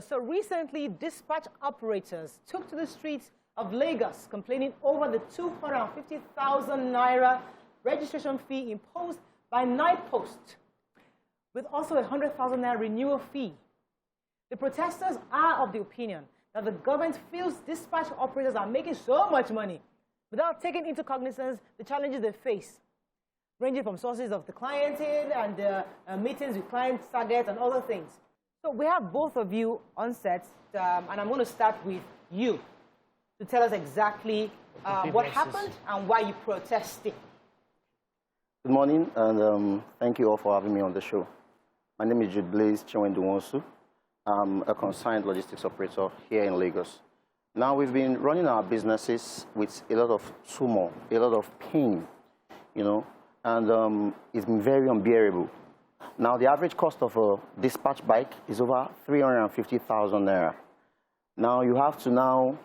So recently, dispatch operators took to the streets of Lagos complaining over the 250,000 naira registration fee imposed by NIPOST, with also a 100,000 naira renewal fee. The protesters are of the opinion that the government feels dispatch operators are making so much money without taking into cognizance the challenges they face, ranging from sources of the clientele and meetings with client targets and other things. So we have both of you on set, and I'm going to start with you to tell us exactly what happened and why you protested. Good morning, and thank you all for having me on the show. My name is Jude Blaze Chenwendu. I'm a consigned logistics operator here in Lagos. Now, we've been running our businesses with a lot of turmoil, a lot of pain, you know, and it's been very unbearable. Now, the average cost of a dispatch bike is over 350,000 naira. Now, you have to now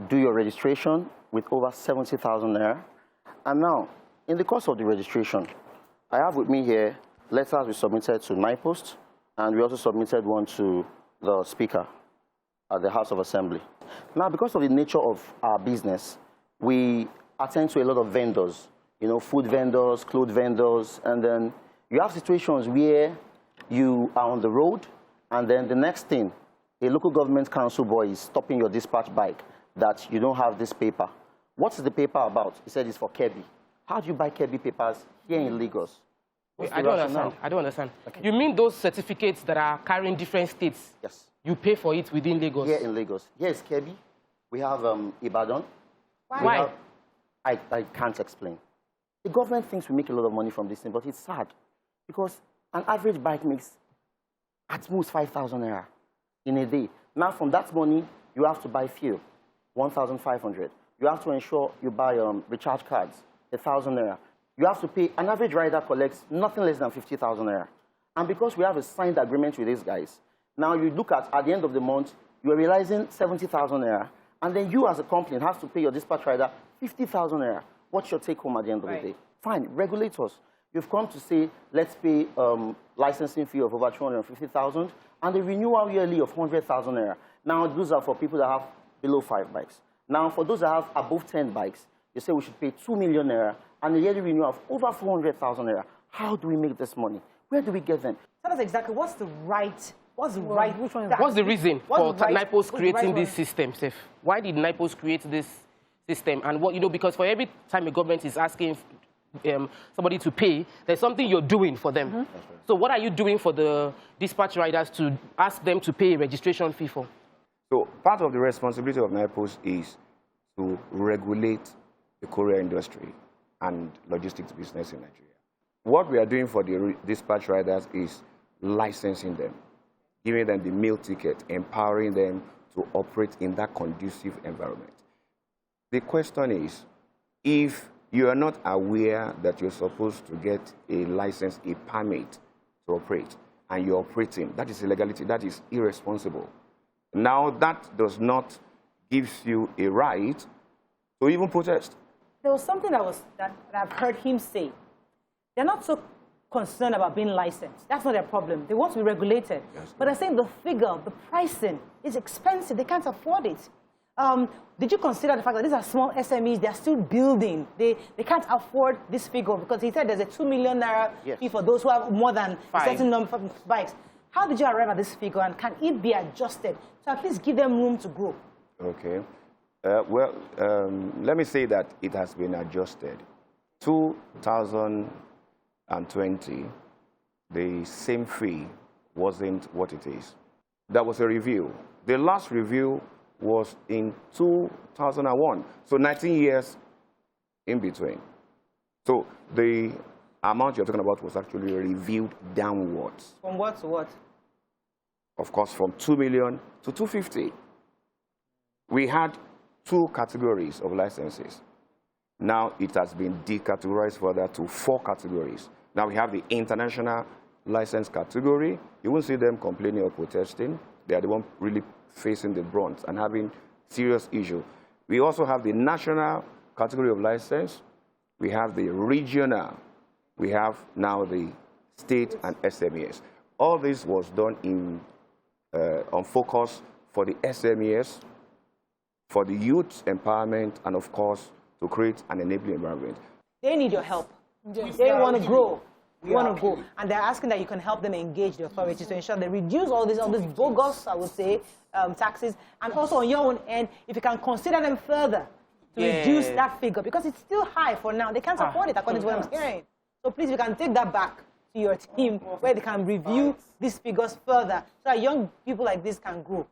do your registration with over 70,000 naira. And now, in the course of the registration, I have with me here letters we submitted to NIPOST, and we also submitted one to the Speaker at the House of Assembly. Now, because of the nature of our business, we attend to a lot of vendors, you know, food vendors, clothes vendors, and then you have situations where you are on the road, and then the next thing, a local government council boy is stopping your dispatch bike that you don't have this paper. What's the paper about? He said it's for Kebi. How do you buy Kebi papers here in Lagos? I don't understand. Okay. You mean those certificates that are carrying different states? Yes. You pay for it within Lagos? Here in Lagos. Here is Kebi. We have Ibadan. Why? I can't explain. The government thinks we make a lot of money from this thing, but it's sad. Because an average bike makes at most 5,000 naira in a day. Now, from that money, you have to buy fuel, 1,500. You have to ensure you buy recharge cards, 1,000 naira. You have to pay, an average rider collects nothing less than 50,000 naira. And because we have a signed agreement with these guys, now you look at the end of the month, you are realizing 70,000 naira. And then you as a company have to pay your dispatch rider 50,000 naira. What's your take home at the end of the day? Fine, regulators. You've come to say, let's pay licensing fee of over 250,000 and a renewal yearly of 100,000 naira. Now, those are for people that have below 5 bikes. Now, for those that have above 10 bikes, you say we should pay 2 million naira and a yearly renewal of over 400,000 naira. How do we make this money? Where do we get them? Tell us exactly what's the right, which one is What's the reason for NIPOST creating this system, Seth? Why did NIPOST create this system? And what, you know, because for every time a government is asking somebody to pay, there's something you're doing for them. Mm-hmm. So what are you doing for the dispatch riders to ask them to pay a registration fee for? So part of the responsibility of NIPOST is to regulate the courier industry and logistics business in Nigeria. What we are doing for the dispatch riders is licensing them, giving them the meal ticket, empowering them to operate in that conducive environment. The question is, if you are not aware that you're supposed to get a license, a permit to operate, and you're operating, that is illegality, that is irresponsible. Now, that does not give you a right to even protest. There was something that I've heard him say. They're not so concerned about being licensed. That's not their problem. They want to be regulated. Yes, but I think the figure, the pricing is expensive. They can't afford it. Did you consider the fact that these are small SMEs, they're still building, they can't afford this figure because he said there's a 2 million naira fee for those who have more than a certain number of bikes. How did you arrive at this figure, and can it be adjusted to at least give them room to grow? Okay. Let me say that it has been adjusted. 2020, the same fee wasn't what it is. There was a review. The last review was in 2001, so 19 years in between. So the amount you're talking about was actually reviewed downwards. From what to what? Of course, from 2 million to 250. We had 2 categories of licenses. Now it has been decategorized further to 4 categories. Now we have the international license category. You won't see them complaining or protesting. They are the ones really facing the brunt and having serious issue. We also have the national category of license. We have the regional. We have now the state and SMEs. All this was done in on focus for the SMEs, for the youth empowerment, and of course, to create an enabling environment. They need your help. Yes. They want to grow. They want to go. And they're asking that you can help them engage the authorities to ensure they reduce all this bogus, I would say, taxes. And also on your own end, if you can consider them further to reduce that figure, because it's still high for now. They can't afford it, according to what I'm hearing. So please, you can take that back to your team where they can review these figures further so that young people like this can grow.